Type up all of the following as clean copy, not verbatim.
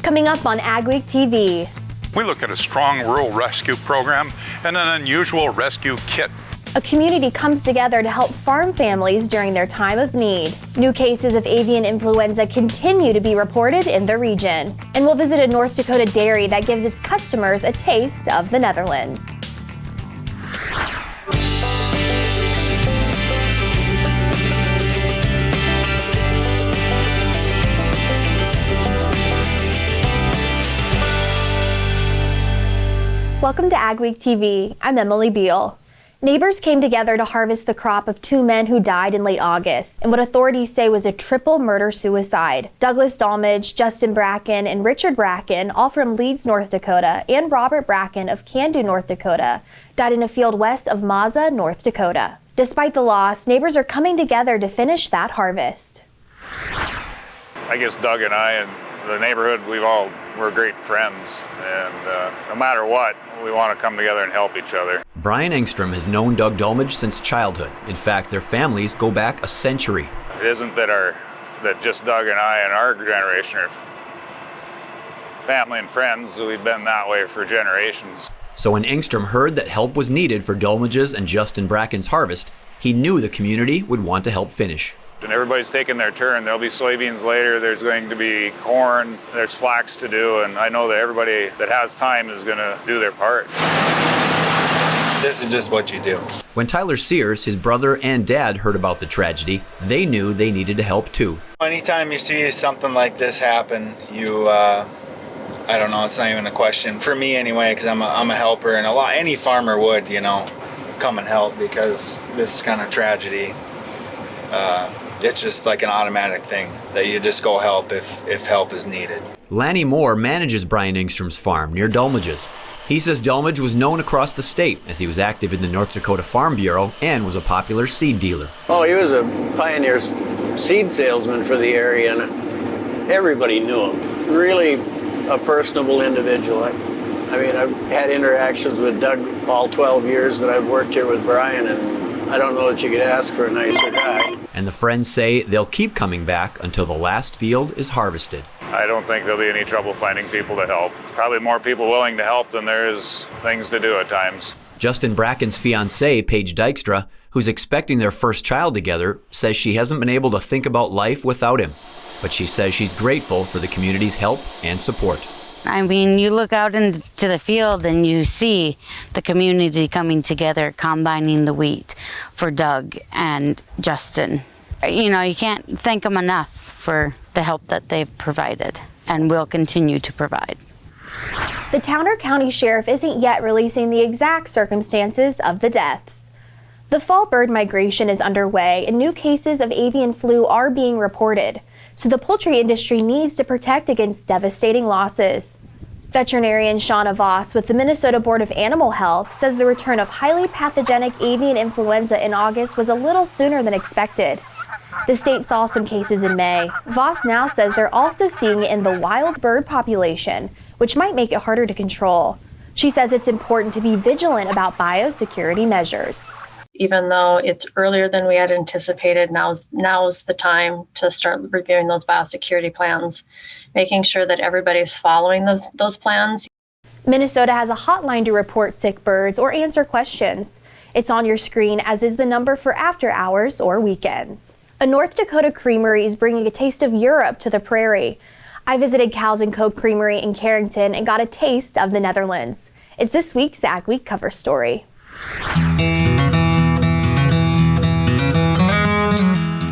Coming up on Ag Week TV. We look at a strong rural rescue program and an unusual rescue kit. A community comes together to help farm families during their time of need. New cases of avian influenza continue to be reported in the region. And we'll visit a North Dakota dairy that gives its customers a taste of the Netherlands. Welcome to Ag Week TV. I'm Emily Beal. Neighbors came together to harvest the crop of two men who died in late August in what authorities say was a triple murder-suicide. Douglas Dolmage, Justin Bracken, and Richard Bracken, all from Leeds, North Dakota, and Robert Bracken of Candu, North Dakota, died in a field west of Mazza, North Dakota. Despite the loss, neighbors are coming together to finish that harvest. I guess Doug and I and the neighborhood, we're great friends, and no matter what, we want to come together and help each other. Brian Engstrom has known Doug Dolmage since childhood. In fact, their families go back a century. It isn't that just Doug and I and our generation are family and friends. We've been that way for generations. So when Engstrom heard that help was needed for Dolmage's and Justin Bracken's harvest, he knew the community would want to help finish. And everybody's taking their turn. There'll be soybeans later, there's going to be corn, there's flax to do, and I know that everybody that has time is going to do their part. This is just what you do. When Tyler Sears, his brother and dad, heard about the tragedy, they knew they needed to help too. Anytime you see something like this happen, I don't know, it's not even a question. For me anyway, because I'm a helper, and any farmer would, come and help, because this kind of tragedy, it's just like an automatic thing that you just go help if help is needed. Lanny Moore manages Brian Engstrom's farm near Dolmage's. He says Dolmage was known across the state as he was active in the North Dakota Farm Bureau and was a popular seed dealer. Oh, he was a pioneer seed salesman for the area, and everybody knew him. Really a personable individual. I mean, I've had interactions with Doug all 12 years that I've worked here with Brian, and I don't know that you could ask for a nicer guy. And the friends say they'll keep coming back until the last field is harvested. I don't think there'll be any trouble finding people to help. Probably more people willing to help than there is things to do at times. Justin Bracken's fiancée, Paige Dykstra, who's expecting their first child together, says she hasn't been able to think about life without him. But she says she's grateful for the community's help and support. I mean, you look out into the field and you see the community coming together, combining the wheat for Doug and Justin. You can't thank them enough for the help that they've provided and will continue to provide. The Towner County Sheriff isn't yet releasing the exact circumstances of the deaths. The fall bird migration is underway and new cases of avian flu are being reported. So the poultry industry needs to protect against devastating losses. Veterinarian Shauna Voss with the Minnesota Board of Animal Health says the return of highly pathogenic avian influenza in August was a little sooner than expected. The state saw some cases in May. Voss now says they're also seeing it in the wild bird population, which might make it harder to control. She says it's important to be vigilant about biosecurity measures. Even though it's earlier than we had anticipated, now's the time to start reviewing those biosecurity plans, making sure that everybody's following those plans. Minnesota has a hotline to report sick birds or answer questions. It's on your screen, as is the number for after hours or weekends. A North Dakota creamery is bringing a taste of Europe to the prairie. I visited Cows & Co. Creamery in Carrington and got a taste of the Netherlands. It's this week's Ag Week cover story.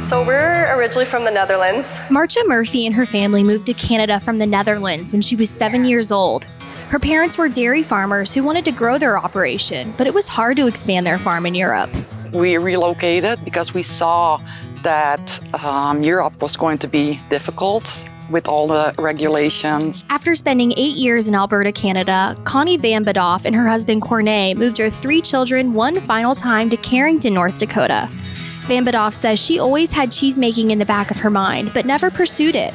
So we're originally from the Netherlands. Marcia Murphy and her family moved to Canada from the Netherlands when she was 7 years old. Her parents were dairy farmers who wanted to grow their operation, but it was hard to expand their farm in Europe. We relocated because we saw that Europe was going to be difficult with all the regulations. After spending 8 years in Alberta, Canada, Connie Van Bedoff and her husband Cornet moved their 3 children one final time to Carrington, North Dakota. Van Bedoff says she always had cheese making in the back of her mind, but never pursued it.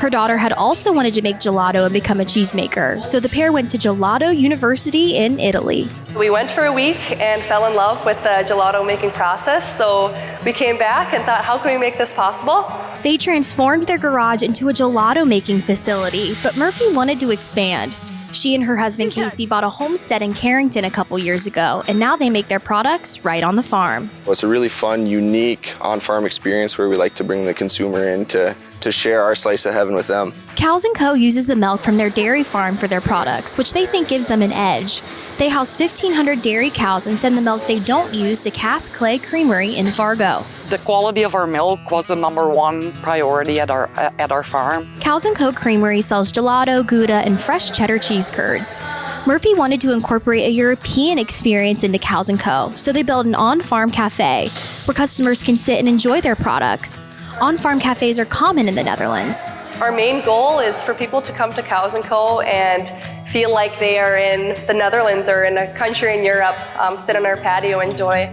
Her daughter had also wanted to make gelato and become a cheesemaker, so the pair went to Gelato University in Italy. We went for a week and fell in love with the gelato making process, so we came back and thought, how can we make this possible? They transformed their garage into a gelato making facility, but Murphy wanted to expand. She and her husband Casey bought a homestead in Carrington a couple years ago, and now they make their products right on the farm. Well, it's a really fun, unique on-farm experience where we like to bring the consumer in to share our slice of heaven with them. Cows & Co. uses the milk from their dairy farm for their products, which they think gives them an edge. They house 1,500 dairy cows and send the milk they don't use to Cass Clay Creamery in Fargo. The quality of our milk was the #1 priority at our farm. Cows & Co. Creamery sells gelato, Gouda, and fresh cheddar cheese curds. Murphy wanted to incorporate a European experience into Cows & Co., so they built an on-farm cafe where customers can sit and enjoy their products. On-farm cafes are common in the Netherlands. Our main goal is for people to come to Cows & Co. and feel like they are in the Netherlands or in a country in Europe, sit on our patio, enjoy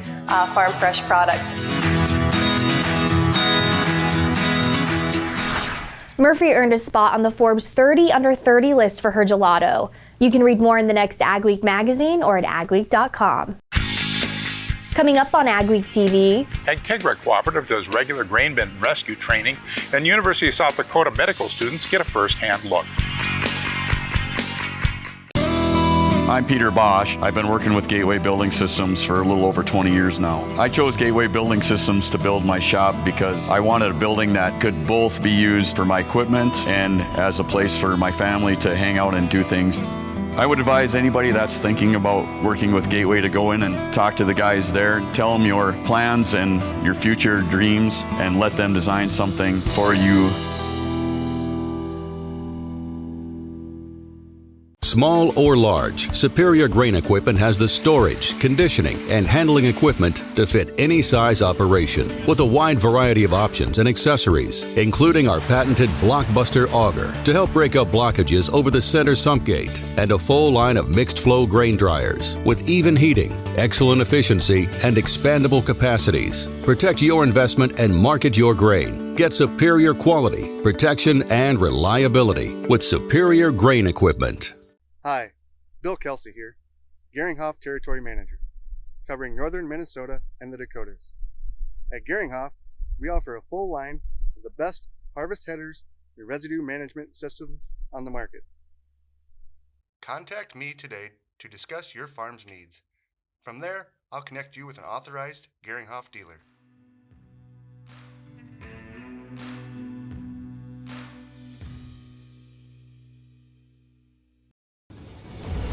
farm fresh products. Murphy earned a spot on the Forbes 30 Under 30 list for her gelato. You can read more in the next Ag Week magazine or at agweek.com. Coming up on Ag Week TV. Ag-Tegra Cooperative does regular grain bin rescue training, and University of South Dakota medical students get a first-hand look. I'm Peter Bosch. I've been working with Gateway Building Systems for a little over 20 years now. I chose Gateway Building Systems to build my shop because I wanted a building that could both be used for my equipment and as a place for my family to hang out and do things. I would advise anybody that's thinking about working with Gateway to go in and talk to the guys there, tell them your plans and your future dreams, and let them design something for you. Small or large, Superior Grain Equipment has the storage, conditioning, and handling equipment to fit any size operation with a wide variety of options and accessories, including our patented Blockbuster auger to help break up blockages over the center sump gate, and a full line of mixed flow grain dryers with even heating, excellent efficiency, and expandable capacities. Protect your investment and market your grain. Get superior quality, protection, and reliability with Superior Grain Equipment. Hi, Bill Kelsey here, Geringhoff Territory Manager, covering northern Minnesota and the Dakotas. At Geringhoff, we offer a full line of the best harvest headers and residue management systems on the market. Contact me today to discuss your farm's needs. From there, I'll connect you with an authorized Geringhoff dealer.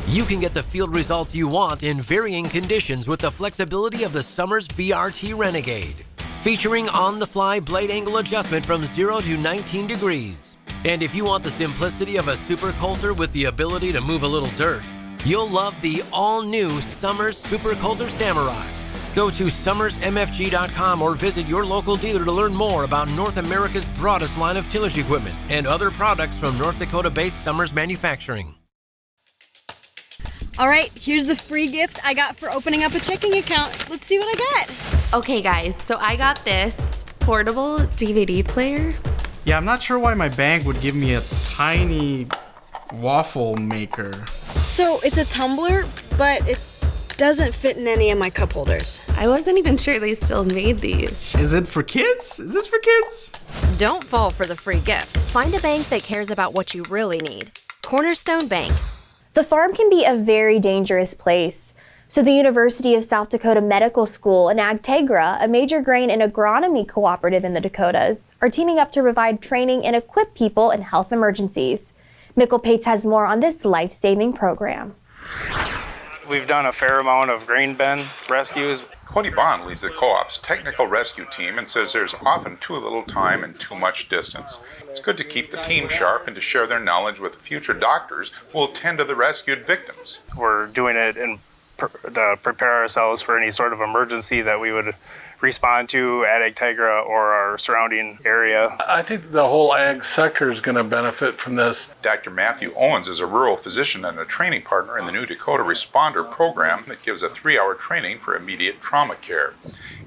You can get the field results you want in varying conditions with the flexibility of the Summers VRT Renegade, featuring on-the-fly blade angle adjustment from 0 to 19 degrees. And if you want the simplicity of a super coulter with the ability to move a little dirt, you'll love the all-new Summers Super Coulter Samurai. Go to summersmfg.com or visit your local dealer to learn more about North America's broadest line of tillage equipment and other products from North Dakota-based Summers Manufacturing. All right, here's the free gift I got for opening up a checking account. Let's see what I got. Okay guys, so I got this portable DVD player. Yeah, I'm not sure why my bank would give me a tiny waffle maker. So it's a tumbler, but it doesn't fit in any of my cup holders. I wasn't even sure they still made these. Is it for kids? Is this for kids? Don't fall for the free gift. Find a bank that cares about what you really need. Cornerstone Bank. The farm can be a very dangerous place. So the University of South Dakota Medical School and Ag-Tegra, a major grain and agronomy cooperative in the Dakotas, are teaming up to provide training and equip people in health emergencies. Mikkel Pates has more on this life-saving program. We've done a fair amount of grain bin rescues. Cody Bond leads the co-op's technical rescue team and says there's often too little time and too much distance. It's good to keep the team sharp and to share their knowledge with future doctors who will tend to the rescued victims. We're doing it to prepare ourselves for any sort of emergency that we would respond to at Agtegra or our surrounding area. I think the whole ag sector is going to benefit from this. Dr. Matthew Owens is a rural physician and a training partner in the New Dakota Responder Program that gives a 3-hour training for immediate trauma care.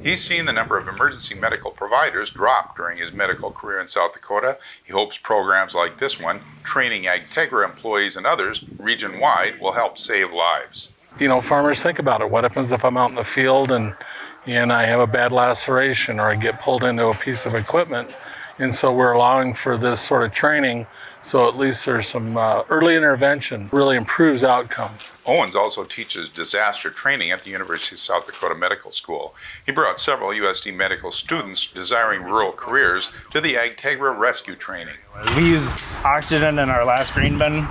He's seen the number of emergency medical providers drop during his medical career in South Dakota. He hopes programs like this one, training Agtegra employees and others region-wide, will help save lives. You know, farmers think about it. What happens if I'm out in the field and I have a bad laceration or I get pulled into a piece of equipment? And so we're allowing for this sort of training, so at least there's some early intervention, really improves outcomes. Owens also teaches disaster training at the University of South Dakota Medical School. He brought several USD medical students desiring rural careers to the Agtegra rescue training. We used oxygen in our last green bin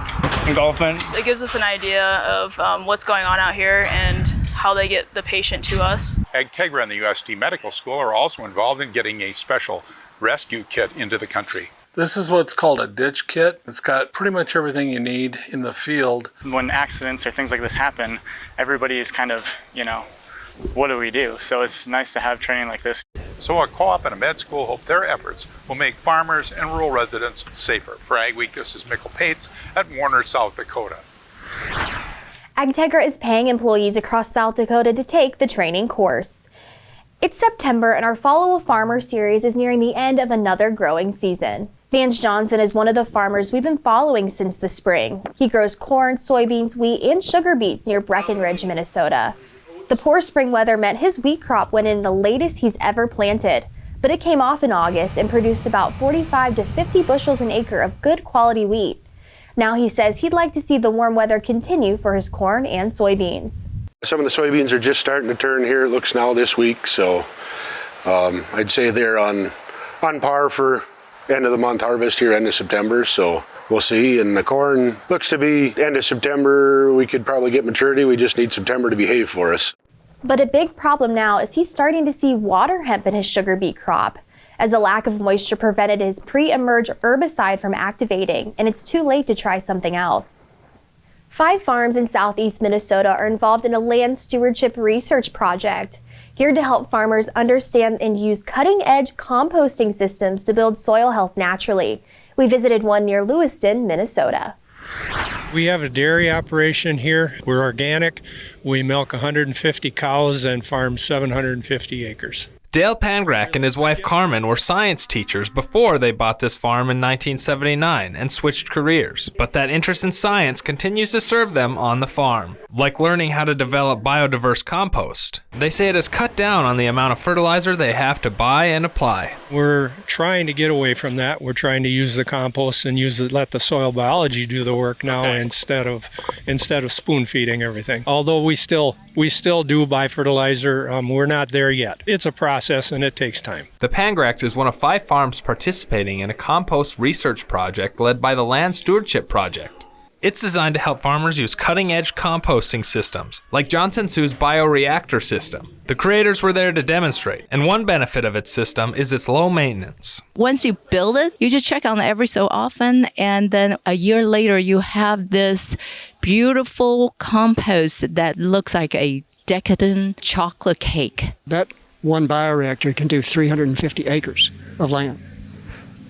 engulfment. It gives us an idea of what's going on out here and how they get the patient to us. Agtegra and the USD Medical School are also involved in getting a special rescue kit into the country. This is what's called a ditch kit. It's got pretty much everything you need in the field. When accidents or things like this happen, everybody is kind of, what do we do? So it's nice to have training like this. So a co-op and a med school hope their efforts will make farmers and rural residents safer. For Ag Week, this is Mikkel Pates at Warner, South Dakota. Agtegra is paying employees across South Dakota to take the training course. It's September and our Follow a Farmer series is nearing the end of another growing season. Vance Johnson is one of the farmers we've been following since the spring. He grows corn, soybeans, wheat, and sugar beets near Breckenridge, Minnesota. The poor spring weather meant his wheat crop went in the latest he's ever planted, but it came off in August and produced about 45 to 50 bushels an acre of good quality wheat. Now he says he'd like to see the warm weather continue for his corn and soybeans. Some of the soybeans are just starting to turn here, it looks now this week, so I'd say they're on par for end of the month harvest here, end of September, so we'll see. And the corn looks to be end of September. We could probably get maturity. We just need September to behave for us. But a big problem now is he's starting to see water hemp in his sugar beet crop, as a lack of moisture prevented his pre-emerge herbicide from activating, and it's too late to try something else. 5 farms in southeast Minnesota are involved in a land stewardship research project geared to help farmers understand and use cutting-edge composting systems to build soil health naturally. We visited one near Lewiston, Minnesota. We have a dairy operation here. We're organic. We milk 150 cows and farm 750 acres. Dale Pangrack and his wife Carmen were science teachers before they bought this farm in 1979 and switched careers. But that interest in science continues to serve them on the farm, like learning how to develop biodiverse compost. They say it has cut down on the amount of fertilizer they have to buy and apply. We're trying to get away from that. We're trying to use the compost and let the soil biology do the work now instead of spoon feeding everything. Although we still do buy fertilizer, we're not there yet. It's a process and it takes time. The Pangracks is one of 5 farms participating in a compost research project led by the Land Stewardship Project. It's designed to help farmers use cutting-edge composting systems, like Johnson Sue's bioreactor system. The creators were there to demonstrate, and one benefit of its system is its low maintenance. Once you build it, you just check on it every so often, and then a year later you have this beautiful compost that looks like a decadent chocolate cake. That one bioreactor can do 350 acres of land.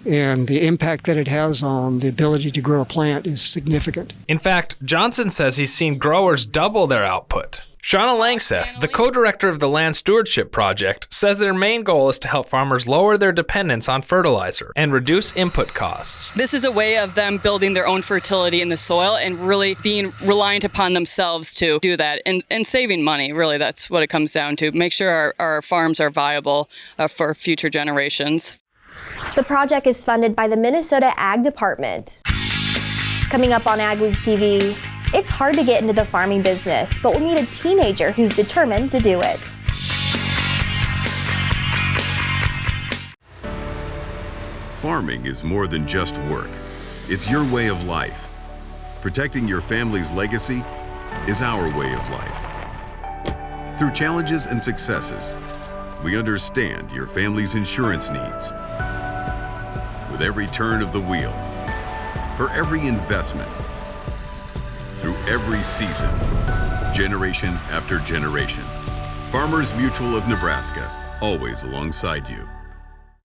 And the impact that it has on the ability to grow a plant is significant. In fact, Johnson says he's seen growers double their output. Shauna Langseth, the co-director of the Land Stewardship Project, says their main goal is to help farmers lower their dependence on fertilizer and reduce input costs. This is a way of them building their own fertility in the soil and really being reliant upon themselves to do that and saving money. Really, that's what it comes down to. Make sure our farms are viable for future generations. The project is funded by the Minnesota Ag Department. Coming up on Ag Week TV, it's hard to get into the farming business, but we'll meet a teenager who's determined to do it. Farming is more than just work. It's your way of life. Protecting your family's legacy is our way of life. Through challenges and successes, we understand your family's insurance needs. With every turn of the wheel, for every investment, through every season, generation after generation, Farmers Mutual of Nebraska always alongside you.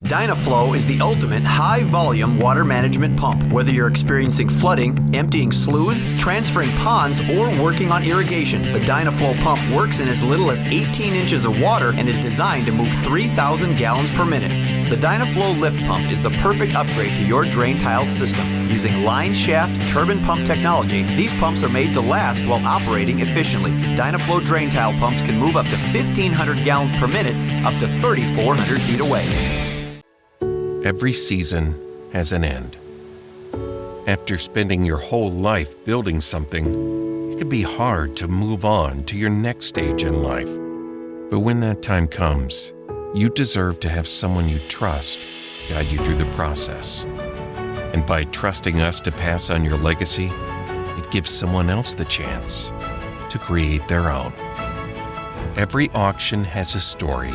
Dynaflow is the ultimate high-volume water management pump. Whether you're experiencing flooding, emptying sloughs, transferring ponds, or working on irrigation, the Dynaflow pump works in as little as 18 inches of water and is designed to move 3,000 gallons per minute. The Dynaflow lift pump is the perfect upgrade to your drain tile system. Using line shaft turbine pump technology, these pumps are made to last while operating efficiently. Dynaflow drain tile pumps can move up to 1,500 gallons per minute, up to 3,400 feet away. Every season has an end. After spending your whole life building something, it can be hard to move on to your next stage in life. But when that time comes, you deserve to have someone you trust guide you through the process. And by trusting us to pass on your legacy, it gives someone else the chance to create their own. Every auction has a story.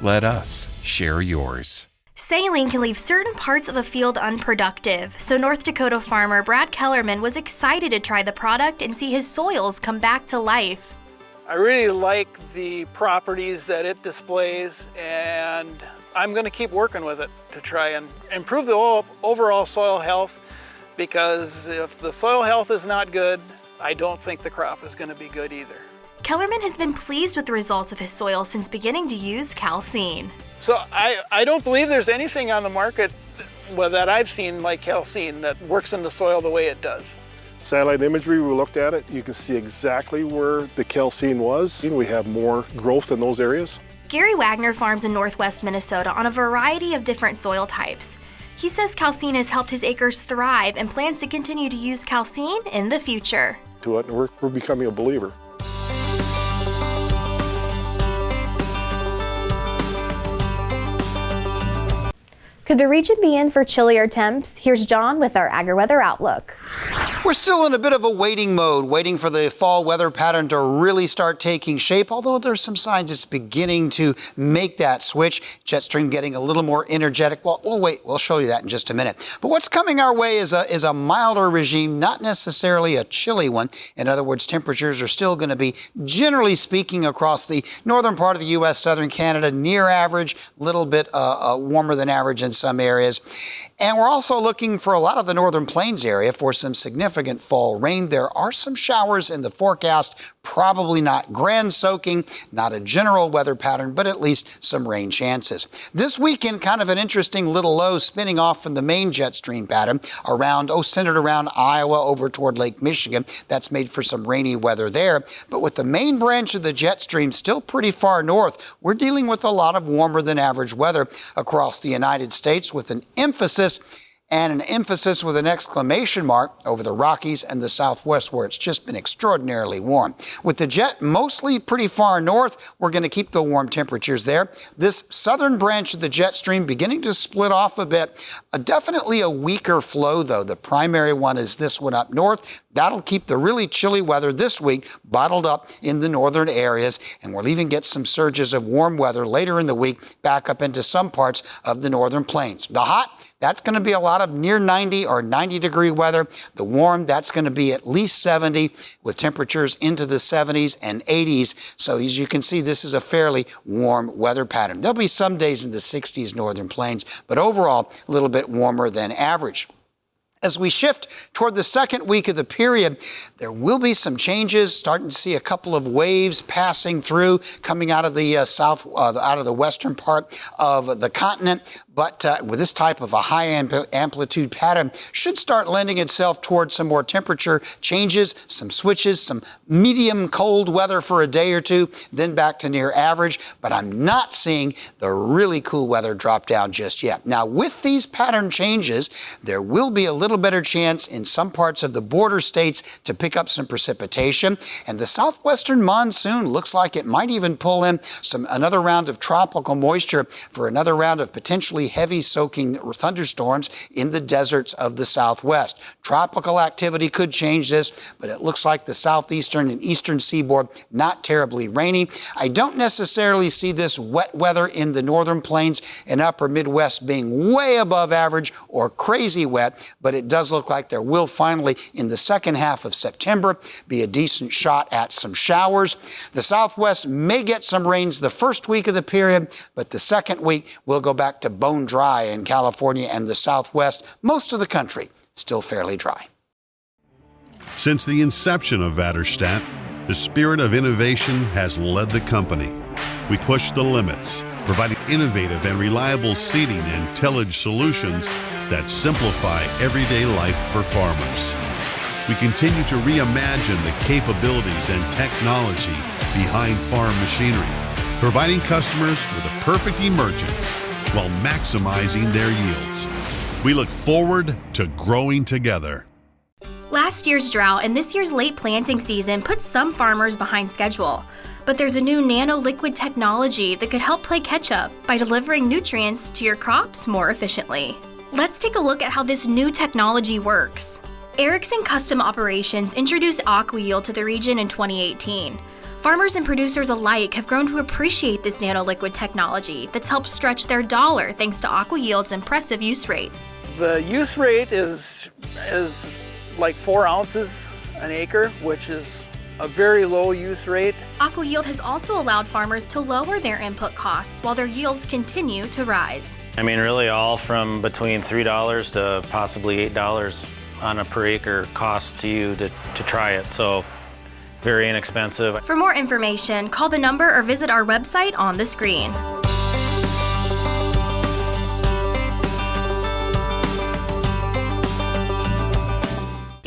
Let us share yours. Saline can leave certain parts of a field unproductive, so North Dakota farmer Brad Kellerman was excited to try the product and see his soils come back to life. I really like the properties that it displays, and I'm going to keep working with it to try and improve the overall soil health, because if the soil health is not good, I don't think the crop is going to be good either. Kellerman has been pleased with the results of his soil since beginning to use Calcine. So I don't believe there's anything on the market that I've seen like Calcine that works in the soil the way it does. Satellite imagery, we looked at it, you can see exactly where the Calcine was. We have more growth in those areas. Gary Wagner farms in northwest Minnesota on a variety of different soil types. He says Calcine has helped his acres thrive and plans to continue to use Calcine in the future. To it, and we're becoming a believer. Could the region be in for chillier temps? Here's John with our AgriWeather Outlook. We're still in a bit of a waiting mode, waiting for the fall weather pattern to really start taking shape, although there's some signs it's beginning to make that switch. Jet stream getting a little more energetic. Well, we'll show you that in just a minute. But what's coming our way is a milder regime, not necessarily a chilly one. In other words, temperatures are still going to be, generally speaking, across the northern part of the U.S., southern Canada, near average, a little bit warmer than average in some areas. And we're also looking for a lot of the northern plains area for some significant fall rain. There are some showers in the forecast, probably not grand soaking, not a general weather pattern, but at least some rain chances. This weekend, kind of an interesting little low spinning off from the main jet stream pattern centered around Iowa over toward Lake Michigan. That's made for some rainy weather there. But with the main branch of the jet stream still pretty far north, we're dealing with a lot of warmer than average weather across the United States, with an emphasis with an exclamation mark over the Rockies and the Southwest, where it's just been extraordinarily warm. With the jet mostly pretty far north, we're going to keep the warm temperatures there. This southern branch of the jet stream beginning to split off a bit. Definitely a weaker flow, though. The primary one is this one up north. That'll keep the really chilly weather this week bottled up in the northern areas, and we'll even get some surges of warm weather later in the week back up into some parts of the northern plains. The hot, that's going to be a lot of near 90 or 90 degree weather. The warm, that's going to be at least 70, with temperatures into the 70s and 80s. So as you can see, this is a fairly warm weather pattern. There'll be some days in the 60s northern plains, but overall a little bit warmer than average. As we shift toward the second week of the period, there will be some changes, starting to see a couple of waves passing through, coming out of the out of the western part of the continent. But with this type of a high amplitude pattern, should start lending itself towards some more temperature changes, some switches, some medium cold weather for a day or two, then back to near average. But I'm not seeing the really cool weather drop down just yet. Now, with these pattern changes, there will be a little better chance in some parts of the border states to pick up some precipitation. And the southwestern monsoon looks like it might even pull in another round of tropical moisture for another round of potentially possibly heavy soaking thunderstorms in the deserts of the southwest. Tropical activity could change this, but it looks like the southeastern and eastern seaboard not terribly rainy. I don't necessarily see this wet weather in the northern plains and upper Midwest being way above average or crazy wet, but it does look like there will finally, in the second half of September, be a decent shot at some showers. The southwest may get some rains the first week of the period, but the second week will go back to bone dry in California and the southwest. Most of the country still fairly dry. Since the inception of Vatterstadt, the spirit of innovation has led the company. We push the limits, providing innovative and reliable seeding and tillage solutions that simplify everyday life for farmers. We continue to reimagine the capabilities and technology behind farm machinery, providing customers with a perfect emergence while maximizing their yields. We look forward to growing together. Last year's drought and this year's late planting season put some farmers behind schedule. But there's a new nano-liquid technology that could help play catch-up by delivering nutrients to your crops more efficiently. Let's take a look at how this new technology works. Erickson Custom Operations introduced AquaYield to the region in 2018. Farmers and producers alike have grown to appreciate this nano-liquid technology that's helped stretch their dollar thanks to AquaYield's impressive use rate. The use rate is like 4 ounces an acre, which is a very low use rate. AquaYield has also allowed farmers to lower their input costs while their yields continue to rise. I mean, really all from between $3 to possibly $8 on a per acre cost to you to try it. So very inexpensive. For more information, call the number or visit our website on the screen.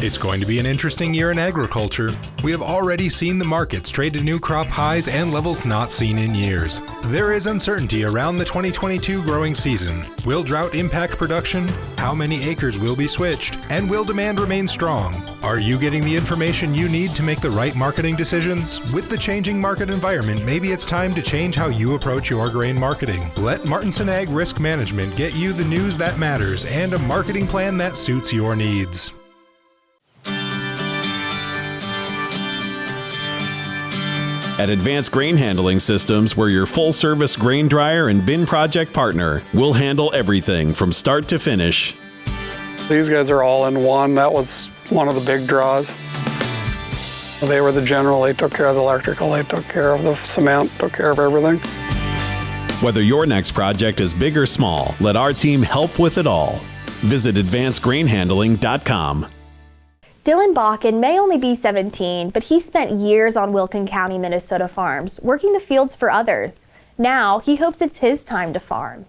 It's going to be an interesting year in agriculture. We have already seen the markets trade to new crop highs and levels not seen in years. There is uncertainty around the 2022 growing season. Will drought impact production? How many acres will be switched? And will demand remain strong? Are you getting the information you need to make the right marketing decisions? With the changing market environment, maybe it's time to change how you approach your grain marketing. Let Martinson Ag Risk Management get you the news that matters and a marketing plan that suits your needs. At Advanced Grain Handling Systems, we're your full-service grain dryer and bin project partner. We'll handle everything from start to finish. These guys are all in one. That was one of the big draws. They were the general. They took care of the electrical. They took care of the cement, took care of everything. Whether your next project is big or small, let our team help with it all. Visit advancedgrainhandling.com. Dylan Bakken may only be 17, but he spent years on Wilkin County, Minnesota farms, working the fields for others. Now, he hopes it's his time to farm.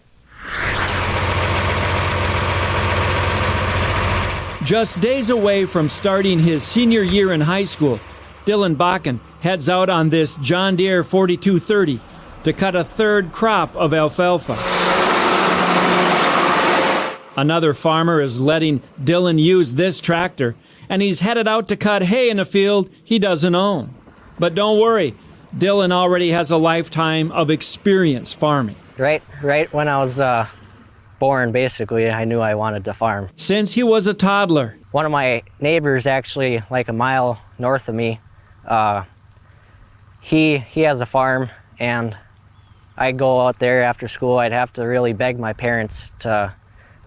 Just days away from starting his senior year in high school, Dylan Bakken heads out on this John Deere 4230 to cut a third crop of alfalfa. Another farmer is letting Dylan use this tractor, and he's headed out to cut hay in a field he doesn't own. But don't worry, Dylan already has a lifetime of experience farming. Right when I was born, basically, I knew I wanted to farm. Since he was a toddler. One of my neighbors, actually, like a mile north of me, he has a farm, and I'd go out there after school. I'd have to really beg my parents to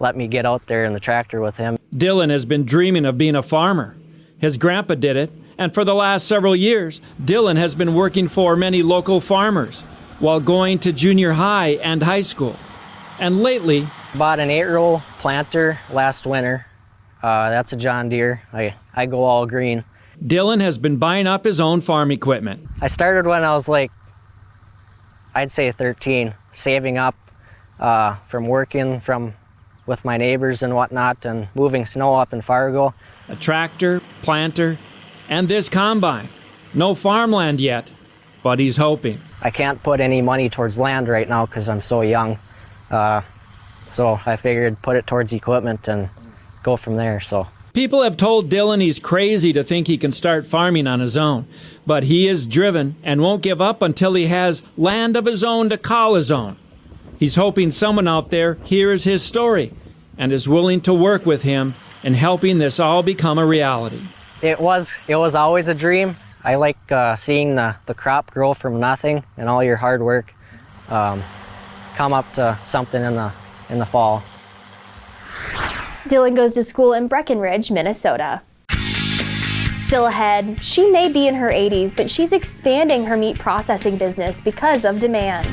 let me get out there in the tractor with him. Dylan has been dreaming of being a farmer. His grandpa did it, and for the last several years, Dylan has been working for many local farmers while going to junior high and high school. And lately, bought an 8-row planter last winter. That's a John Deere. I go all green. Dylan has been buying up his own farm equipment. I started when I was I'd say 13, saving up from working with my neighbors and whatnot and moving snow up in Fargo. A tractor, planter, and this combine. No farmland yet, but he's hoping. I can't put any money towards land right now because I'm so young. So I figured put it towards equipment and go from there. So people have told Dylan he's crazy to think he can start farming on his own, but he is driven and won't give up until he has land of his own to call his own. He's hoping someone out there hears his story and is willing to work with him in helping this all become a reality. It was always a dream. I like seeing the crop grow from nothing and all your hard work come up to something in the fall. Dylan goes to school in Breckenridge, Minnesota. Still ahead, she may be in her 80s, but she's expanding her meat processing business because of demand.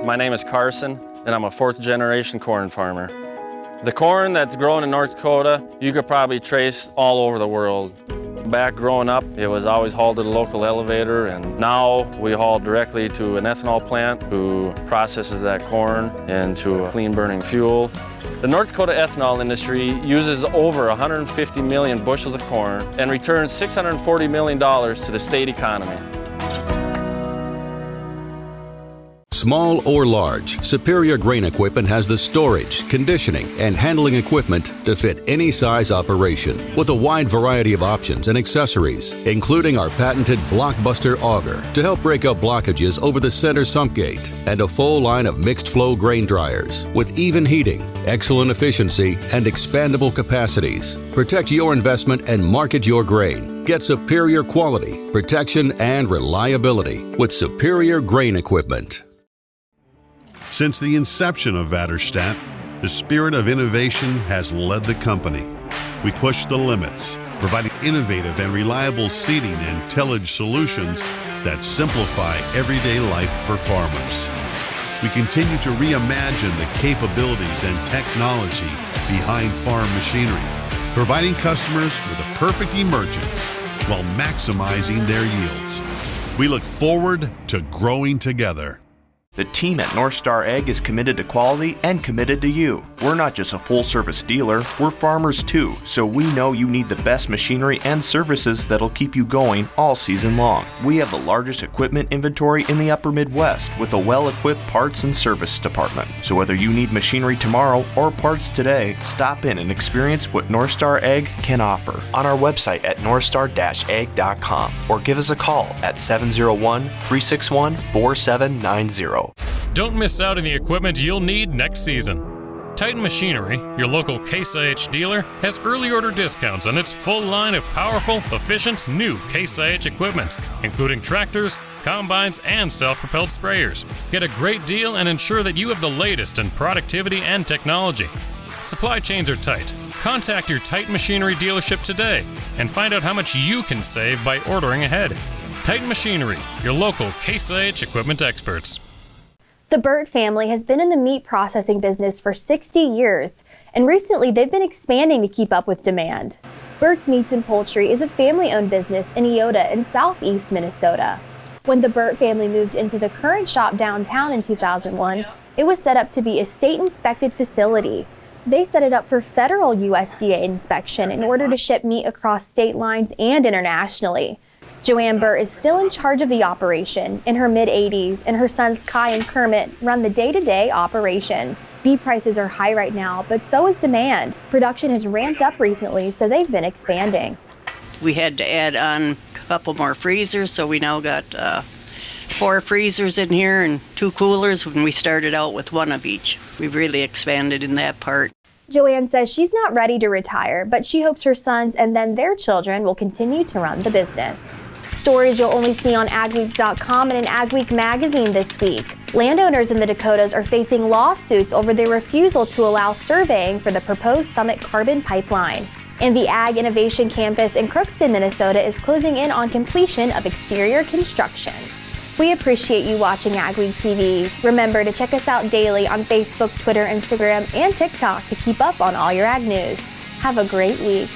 My name is Carson, and I'm a fourth-generation corn farmer. The corn that's grown in North Dakota, you could probably trace all over the world. Back growing up, it was always hauled to the local elevator, and now we haul directly to an ethanol plant who processes that corn into a clean-burning fuel. The North Dakota ethanol industry uses over 150 million bushels of corn and returns $640 million to the state economy. Small or large, Superior Grain Equipment has the storage, conditioning, and handling equipment to fit any size operation with a wide variety of options and accessories, including our patented Blockbuster auger to help break up blockages over the center sump gate, and a full line of mixed flow grain dryers with even heating, excellent efficiency, and expandable capacities. Protect your investment and market your grain. Get superior quality, protection, and reliability with Superior Grain Equipment. Since the inception of Vaderstad, the spirit of innovation has led the company. We push the limits, providing innovative and reliable seeding and tillage solutions that simplify everyday life for farmers. We continue to reimagine the capabilities and technology behind farm machinery, providing customers with a perfect emergence while maximizing their yields. We look forward to growing together. The team at North Star Ag is committed to quality and committed to you. We're not just a full-service dealer, we're farmers too, so we know you need the best machinery and services that'll keep you going all season long. We have the largest equipment inventory in the upper Midwest with a well-equipped parts and service department. So whether you need machinery tomorrow or parts today, stop in and experience what North Star Ag can offer on our website at northstar-ag.com or give us a call at 701-361-4790. Don't miss out on the equipment you'll need next season. Titan Machinery, your local Case IH dealer, has early order discounts on its full line of powerful, efficient, new Case IH equipment, including tractors, combines, and self-propelled sprayers. Get a great deal and ensure that you have the latest in productivity and technology. Supply chains are tight. Contact your Titan Machinery dealership today and find out how much you can save by ordering ahead. Titan Machinery, your local Case IH equipment experts. The Burt family has been in the meat processing business for 60 years, and recently they've been expanding to keep up with demand. Burt's Meats and Poultry is a family-owned business in Eota in southeast Minnesota. When the Burt family moved into the current shop downtown in 2001, it was set up to be a state-inspected facility. They set it up for federal USDA inspection in order to ship meat across state lines and internationally. Joanne Burt is still in charge of the operation in her mid-80s, and her sons Kai and Kermit run the day-to-day operations. Beef prices are high right now, but so is demand. Production has ramped up recently, so they've been expanding. We had to add on a couple more freezers, so we now got 4 freezers in here and 2 coolers when we started out with 1 of each. We've really expanded in that part. Joanne says she's not ready to retire, but she hopes her sons and then their children will continue to run the business. Stories you'll only see on agweek.com and in Ag Week magazine this week. Landowners in the Dakotas are facing lawsuits over their refusal to allow surveying for the proposed Summit carbon pipeline. And the Ag Innovation Campus in Crookston, Minnesota is closing in on completion of exterior construction. We appreciate you watching Ag Week TV. Remember to check us out daily on Facebook, Twitter, Instagram, and TikTok to keep up on all your ag news. Have a great week.